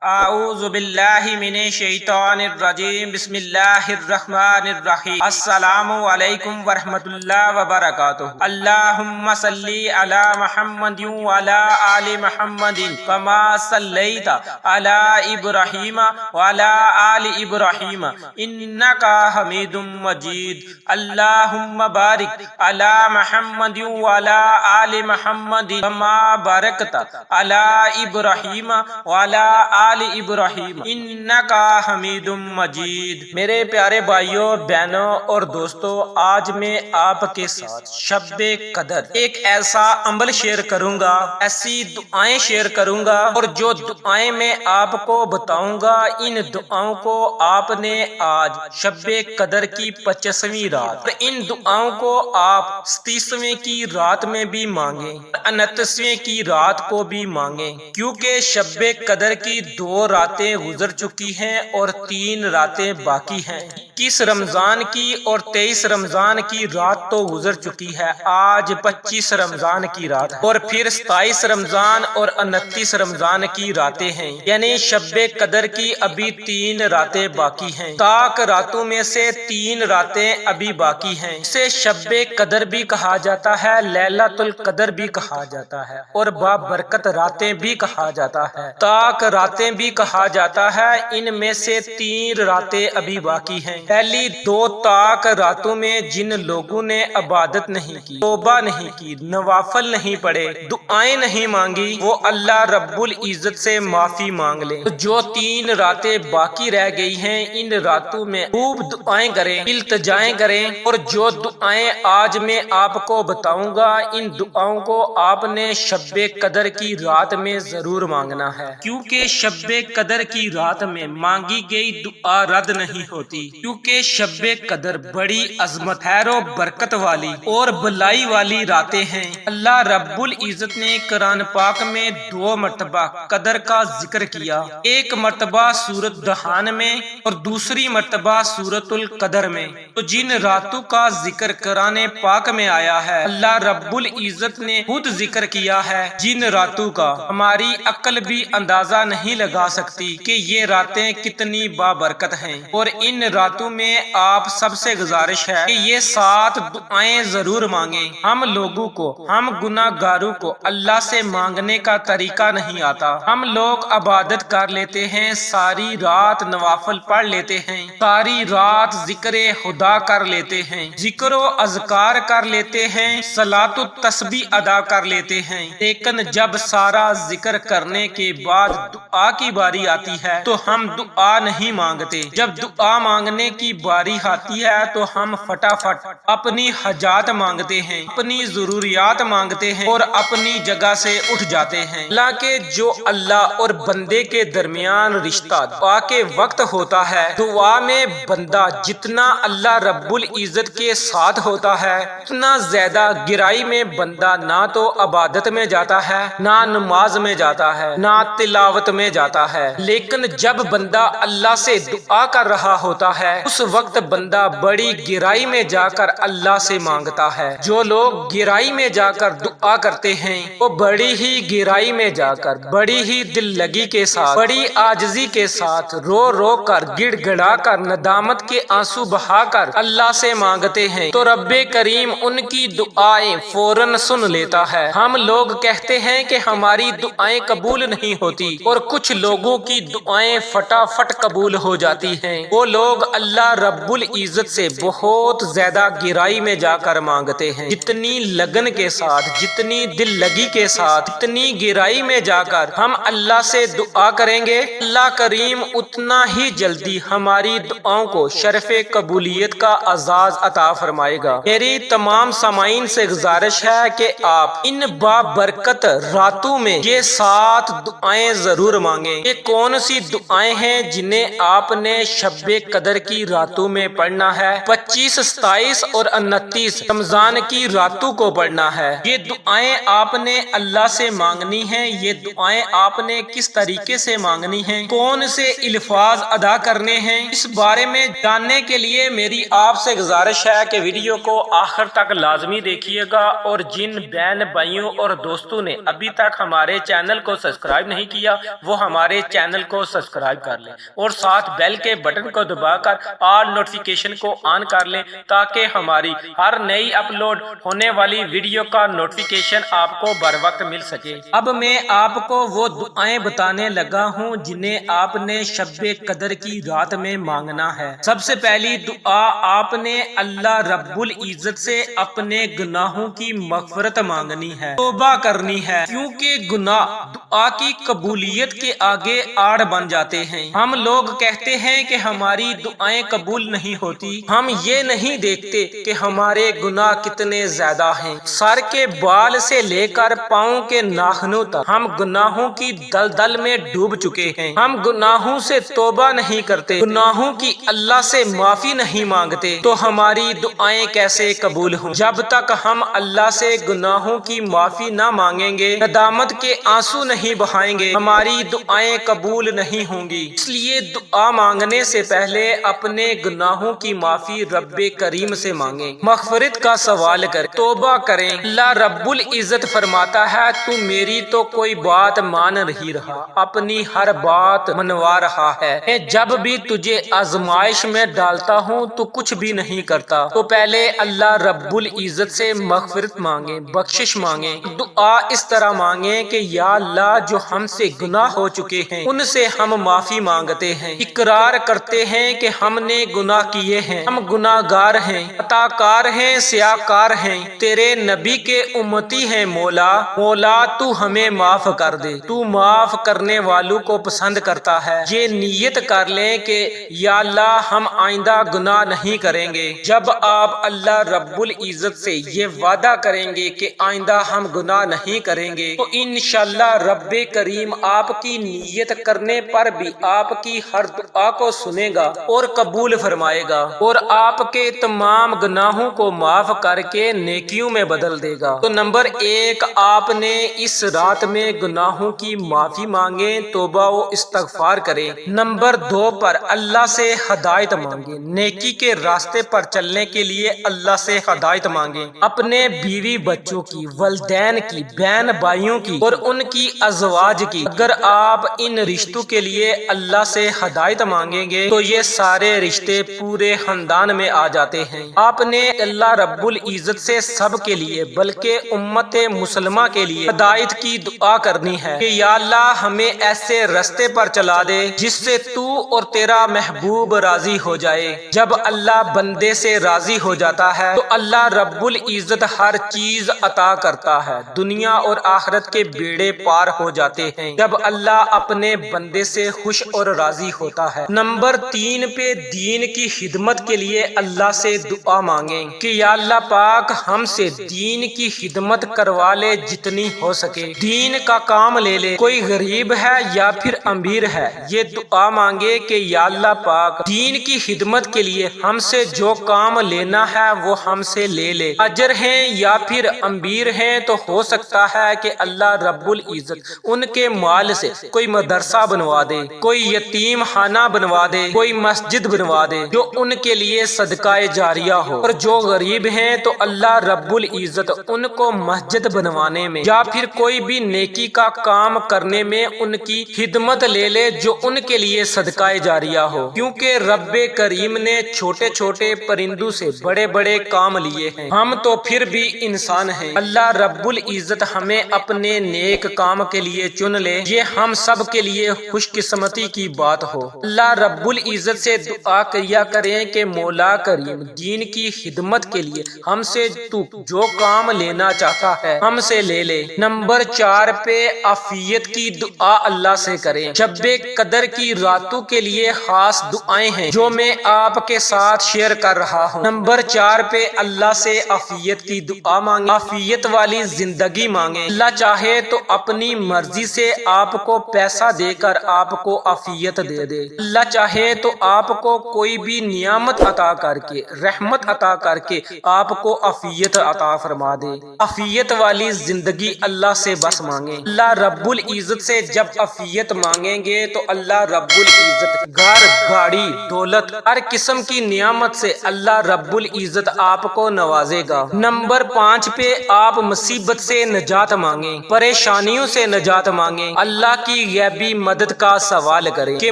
اعوذ باللہ من الشیطان الرجیم بسم اللہ الرحمن الرحیم السلام علیکم ورحمۃ اللہ وبرکاتہ۔ اللہم صلی علی محمد وعلی آل محمد کما صلیت علی ابراہیم وعلی آل ابراہیم انک حمید مجید۔ اللہم بارک علی محمد وعلی آل محمد کما بارکت علی ابراہیم وعلی آل ابراہیم انکا حمید مجید۔ میرے پیارے بھائیوں، بہنوں اور دوستوں، آج میں آپ کے ساتھ شب قدر ایک ایسا عمل شیئر کروں گا، ایسی دعائیں شیئر کروں گا، اور جو دعائیں میں آپ کو بتاؤں گا، ان دعاؤں کو آپ نے آج شب قدر کی 25ویں رات، اور ان دعاؤں کو آپ 37ویں کی رات میں بھی مانگیں، 29ویں کی رات کو بھی مانگیں، کیونکہ شب قدر کی 2 راتیں گزر چکی ہیں اور 3 راتیں باقی ہیں۔ 21 رمضان کی اور 23 رمضان کی رات تو گزر چکی ہے، آج 25 رمضان کی رات ہے، اور پھر 27 رمضان اور 29 رمضان کی راتیں ہیں، یعنی شب قدر کی ابھی 3 راتیں باقی ہیں۔ طاق راتوں میں سے 3 راتیں ابھی باقی ہیں۔ اسے شب قدر بھی کہا جاتا ہے، لیلۃ القدر بھی کہا جاتا ہے، اور بابرکت راتیں بھی کہا جاتا ہے، طاق راتیں بھی کہا جاتا ہے۔ ان میں سے 3 راتیں ابھی باقی ہیں۔ پہلی 2 طاق راتوں میں جن لوگوں نے عبادت نہیں کی، توبہ نہیں کی، نوافل نہیں پڑھے، دعائیں نہیں مانگی، وہ اللہ رب العزت سے معافی مانگ لیں۔ جو 3 راتیں باقی رہ گئی ہیں، ان راتوں میں خوب دعائیں کریں، التجائیں کریں، اور جو دعائیں آج میں آپ کو بتاؤں گا، ان دعاؤں کو آپ نے شب قدر کی رات میں ضرور مانگنا ہے، کیونکہ شب قدر کی رات میں مانگی گئی دعا رد نہیں ہوتی، کیونکہ شب قدر بڑی عظمت، خیر و برکت والی اور بلائی والی راتیں ہیں۔ اللہ رب العزت نے قرآن پاک میں 2 مرتبہ قدر کا ذکر کیا، ایک مرتبہ سورۃ دخان میں اور دوسری مرتبہ سورۃ القدر میں۔ تو جن راتوں کا ذکر قرآن پاک میں آیا ہے، اللہ رب العزت نے خود ذکر کیا ہے، جن راتوں کا ہماری عقل بھی اندازہ نہیں لگا سکتی کہ یہ راتیں کتنی بابرکت ہیں۔ اور ان راتوں میں آپ سب سے گزارش ہے کہ یہ 7 دعائیں ضرور مانگیں۔ ہم لوگوں کو، ہم گناہ گاروں کو اللہ سے مانگنے کا طریقہ نہیں آتا۔ ہم لوگ عبادت کر لیتے ہیں، ساری رات نوافل پڑھ لیتے ہیں، ساری رات ذکر خدا کر لیتے ہیں، ذکر و اذکار کر لیتے ہیں، صلاۃ و تسبیح ادا کر لیتے ہیں، لیکن جب سارا ذکر کرنے کے بعد دعا کی باری آتی ہے تو ہم دعا نہیں مانگتے۔ جب دعا مانگنے کی باری آتی ہے تو ہم فٹافٹ اپنی حاجات مانگتے ہیں، اپنی ضروریات مانگتے ہیں اور اپنی جگہ سے اٹھ جاتے ہیں۔ حالانکہ جو اللہ اور بندے کے درمیان رشتہ دعا کے وقت ہوتا ہے، دعا میں بندہ جتنا اللہ رب العزت کے ساتھ ہوتا ہے، اتنا زیادہ گہرائی میں بندہ نہ تو عبادت میں جاتا ہے، نہ نماز میں جاتا ہے، نہ تلاوت میں جاتا ہے۔ لیکن جب بندہ اللہ سے دعا کر رہا ہوتا ہے، اس وقت بندہ بڑی گہرائی میں جا کر اللہ سے مانگتا ہے۔ جو لوگ گہرائی میں جا کر دعا کرتے ہیں، وہ بڑی ہی گہرائی میں جا کر، بڑی ہی دل لگی کے ساتھ، بڑی عاجزی کے ساتھ، رو رو کر، گڑ گڑا کر، ندامت کے آنسو بہا کر اللہ سے مانگتے ہیں، تو رب کریم ان کی دعائیں فوراً سن لیتا ہے۔ ہم لوگ کہتے ہیں کہ ہماری دعائیں قبول نہیں ہوتی، اور کچھ لوگوں کی دعائیں فٹافٹ قبول ہو جاتی ہیں۔ وہ لوگ اللہ رب العزت سے بہت زیادہ گہرائی میں جا کر مانگتے ہیں، جتنی لگن کے ساتھ، جتنی دل لگی کے ساتھ، اتنی گہرائی میں جا کر ہم اللہ سے دعا کریں گے، اللہ کریم اتنا ہی جلدی ہماری دعاؤں کو شرف قبولیت کا اعزاز عطا فرمائے گا۔ میری تمام سامعین سے گزارش ہے کہ آپ ان بابرکت راتوں میں یہ 7 دعائیں ضرور مانگیں۔ یہ کون سی دعائیں ہیں جنہیں آپ نے شب قدر کی راتوں میں پڑھنا ہے؟ 25، 27 اور 29 رمضان کی راتوں کو پڑھنا ہے۔ یہ دعائیں آپ نے اللہ سے مانگنی ہیں۔ یہ دعائیں آپ نے کس طریقے سے مانگنی ہیں، کون سے الفاظ ادا کرنے ہیں، اس بارے میں جاننے کے لیے میری آپ سے گزارش ہے کہ ویڈیو کو آخر تک لازمی دیکھیے گا، اور جن بہن بھائیوں اور دوستوں نے ابھی تک ہمارے چینل کو سبسکرائب نہیں کیا، وہ ہمارے چینل کو سبسکرائب کر لیں اور ساتھ بیل کے بٹن کو دبا کر آل نوٹیفیکیشن کو آن کر لیں تاکہ ہماری ہر نئی اپلوڈ ہونے والی ویڈیو کا نوٹیفیکیشن آپ کو بر وقت مل سکے۔ اب میں آپ کو وہ دعائیں بتانے لگا ہوں جنہیں آپ نے شب قدر کی رات میں مانگنا ہے۔ سب سے پہلی دعا آپ نے اللہ رب العزت سے اپنے گناہوں کی مغفرت مانگنی ہے، توبہ کرنی ہے، کیونکہ گناہ دعا کی قبولیت کے آگے آڑ بن جاتے ہیں۔ ہم لوگ کہتے ہیں کہ ہماری دعائیں قبول نہیں ہوتی، ہم یہ نہیں دیکھتے کہ ہمارے گناہ کتنے زیادہ ہیں۔ سر کے بال سے لے کر پاؤں کے ناخنوں تک ہم گناہوں کی دلدل میں ڈوب چکے ہیں۔ ہم گناہوں سے توبہ نہیں کرتے، گناہوں کی اللہ سے معافی نہیں مانگتے، تو ہماری دعائیں کیسے قبول ہوں؟ جب تک ہم اللہ سے گناہوں کی معافی نہ مانگیں گے، ندامت کے آنسو نہیں بہائیں گے، ہماری دعائیں قبول نہیں ہوں گی۔ اس لیے دعا مانگنے سے پہلے اپنے گناہوں کی معافی رب کریم سے مانگیں، مغفرت کا سوال کریں، توبہ کریں۔ اللہ رب العزت فرماتا ہے تو میری تو کوئی بات مان نہیں رہا، اپنی ہر بات منوا رہا ہے۔ میں جب بھی تجھے آزمائش میں ڈالتا ہوں تو کچھ بھی نہیں کرتا۔ تو پہلے اللہ رب العزت سے مغفرت مانگیں، بخشش مانگیں۔ دعا اس طرح مانگیں کہ یا اللہ جو ہم سے گناہ ہو چکے ہیں ان سے ہم معافی مانگتے ہیں، اقرار کرتے ہیں کہ ہم نے گناہ کیے ہیں، ہم گناہ گار ہیں، خطا کار ہیں، سیاہ کار ہیں، تیرے نبی کے امتی ہیں مولا تو ہمیں معاف کر دے، تو معاف کرنے والوں کو پسند کرتا ہے۔ یہ نیت کر لیں کہ یا اللہ ہم آئندہ گناہ نہیں کریں گے۔ جب آپ اللہ رب العزت سے یہ وعدہ کریں گے کہ آئندہ ہم گناہ نہیں کریں گے تو انشاءاللہ رب کریم آپ کی نیت کرنے پر بھی آپ کی ہر دعا کو سنے گا اور قبول فرمائے گا اور آپ کے تمام گناہوں کو معاف کر کے نیکیوں میں بدل دے گا۔ تو نمبر 1 آپ نے اس رات میں گناہوں کی معافی مانگیں، توبہ و استغفار کریں۔ نمبر 2 پر اللہ سے ہدایت مانگیں، نیکی کے راستے پر چلنے کے لیے اللہ سے ہدایت مانگیں، اپنے بیوی بچوں کی، والدین کی، بہن بھائیوں کی اور ان کی ازواج کی۔ اگر آپ ان رشتوں کے لیے اللہ سے ہدایت مانگیں گے تو یہ سارے رشتے پورے خاندان میں آ جاتے ہیں۔ آپ نے اللہ رب العزت سے سب کے لیے بلکہ امت مسلمہ کے لیے ہدایت کی دعا کرنی ہے کہ یا اللہ ہمیں ایسے رستے پر چلا دے جس سے تو اور تیرا محبوب راضی ہو جائے۔ جب اللہ بندے سے راضی ہو جاتا ہے تو اللہ رب العزت ہر چیز عطا کرتا ہے، دنیا اور آخرت کے بیڑے پار ہو جاتے ہیں جب اللہ اپنے بندے سے خوش اور راضی ہوتا ہے۔ نمبر 3 پہ دین کی خدمت کے لیے اللہ سے دعا مانگیں کہ یا اللہ پاک ہم سے دین کی خدمت کروا لے جتنی ہو سکے، دین کا کام لے لے، کوئی غریب ہے یا پھر امیر ہے، یہ دعا مانگے کہ یا اللہ پاک دین کی خدمت کے لیے ہم سے جو کام لینا ہے وہ ہم سے لے لے، اجر ہیں یا پھر امیر ہیں تو ہو سکتا ہے کہ اللہ رب العزت ان کے مال سے کوئی مدرسہ بنوا دے، کوئی یتیم خانہ بنوا دے، کوئی مسجد بنوا دے جو ان کے لیے صدقہ جاریہ ہو، اور جو غریب ہیں تو اللہ رب العزت ان کو مسجد بنوانے میں یا پھر کوئی بھی نیکی کا کام کرنے میں ان کی خدمت لے لے جو ان کے لیے صدقہ جاریہ ہو، کیونکہ رب کریم نے چھوٹے چھوٹے پرندوں سے بڑے بڑے کام لیے ہیں، ہم تو پھر بھی انسان ہیں۔ اللہ رب العزت ہمیں اپنے نیک کام کے لیے چن لے، یہ ہم سب کے لیے خوش قسمتی کی بات ہو۔ اللہ رب العزت سے دعا کیا کریں کہ مولا کریم دین کی خدمت کے لیے ہم سے تو جو کام لینا چاہتا ہے ہم سے لے لے۔ نمبر 4 پہ عافیت کی دعا اللہ سے کریں۔ شب قدر کی راتوں کے لیے خاص دعائیں ہیں جو میں آپ کے ساتھ شیئر کر رہا ہوں۔ نمبر 4 پہ اللہ سے عافیت کی دعا مانگیں، عافیت والی زندگی مانگیں۔ اللہ چاہے تو اپنی مرضی سے آپ کو پیسہ دے کر آپ کو عافیت دے دے، اللہ چاہے تو آپ کو کوئی بھی نعمت عطا کر کے، رحمت عطا کر کے آپ کو عافیت عطا فرما دے۔ عافیت والی زندگی اللہ سے بس مانگیں۔ اللہ رب العزت سے جب عافیت مانگیں گے تو اللہ رب العزت گھر، گاڑی، دولت، ہر قسم کی نعمت سے اللہ رب العزت آپ کو نوازے گا۔ نمبر 5 پہ آپ مصیبت سے نجات مانگیں، پریشانیوں سے نجات مانگیں، اللہ کی کی غیبی مدد کا سوال کریں کہ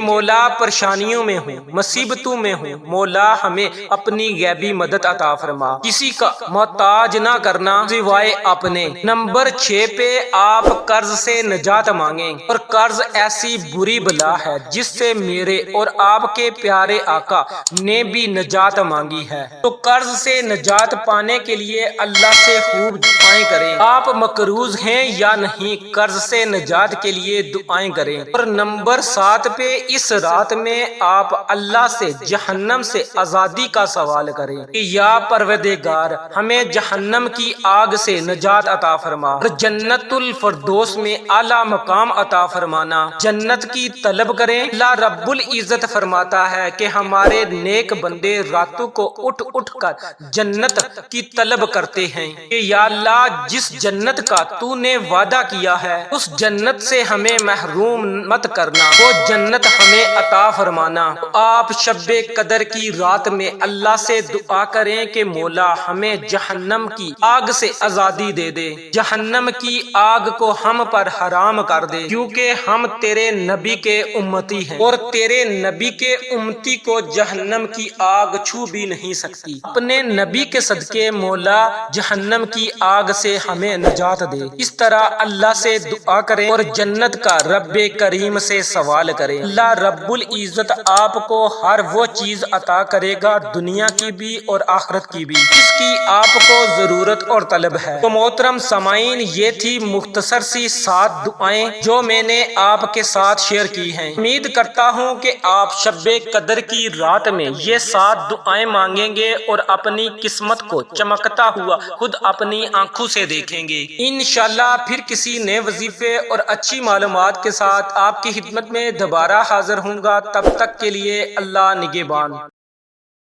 مولا پریشانیوں میں ہوں، مصیبتوں میں ہوں، مولا ہمیں اپنی غیبی مدد عطا فرما، کسی کا محتاج نہ کرنا سوائے اپنے۔ نمبر 6 پہ آپ قرض سے نجات مانگیں، اور قرض ایسی بری بلا ہے جس سے میرے اور آپ کے پیارے آقا نے بھی نجات مانگی ہے، تو قرض سے نجات پانے کے لیے اللہ سے خوب دعائیں کریں۔ آپ مقروض ہیں یا نہیں، قرض سے نجات کے لیے دعائیں کریں۔ اور نمبر 7 پہ اس رات میں آپ اللہ سے جہنم سے آزادی کا سوال کریں کہ یا پروردگار ہمیں جہنم کی آگ سے نجات عطا فرما، اور جنت الفردوس میں اعلیٰ مقام عطا فرمانا۔ جنت کی طلب کریں۔ اللہ رب العزت فرماتا ہے کہ ہمارے نیک بندے راتوں کو اٹھ اٹھ کر جنت کی طلب کرتے ہیں کہ یا اللہ جس جنت کا تو نے وعدہ کیا ہے اس جنت سے ہمیں محروم مت کرنا، وہ جنت ہمیں عطا فرمانا۔ آپ شب قدر کی رات میں اللہ سے دعا کریں کہ مولا ہمیں جہنم کی آگ سے آزادی دے دے، جہنم کی آگ کو ہم پر حرام کر دے، کیونکہ ہم تیرے نبی کے امتی ہیں اور تیرے نبی کے امتی کو جہنم کی آگ چھو بھی نہیں سکتی۔ اپنے نبی کے صدقے مولا جہنم کی آگ سے ہمیں نجات دے۔ اس طرح اللہ سے دعا کریں اور جنت کا رب کریم سے سوال کریں۔ اللہ رب العزت آپ کو ہر وہ چیز عطا کرے گا، دنیا کی بھی اور آخرت کی بھی، جس کی آپ کو ضرورت اور طلب ہے۔ تو محترم سامعین، یہ تھی مختصر سی 7 دعائیں جو میں نے آپ کے ساتھ شیئر کی ہیں۔ امید کرتا ہوں کہ آپ شب قدر کی رات میں یہ 7 دعائیں مانگیں گے اور اپنی قسمت کو چمکتا ہوا خود اپنی آنکھوں سے دیکھیں گے۔ انشاءاللہ پھر کسی نئے وظیفے اور اچھی معلومات کے ساتھ آپ کی خدمت میں دوبارہ حاضر ہوں گا۔ تب تک کے لیے اللہ نگہبان۔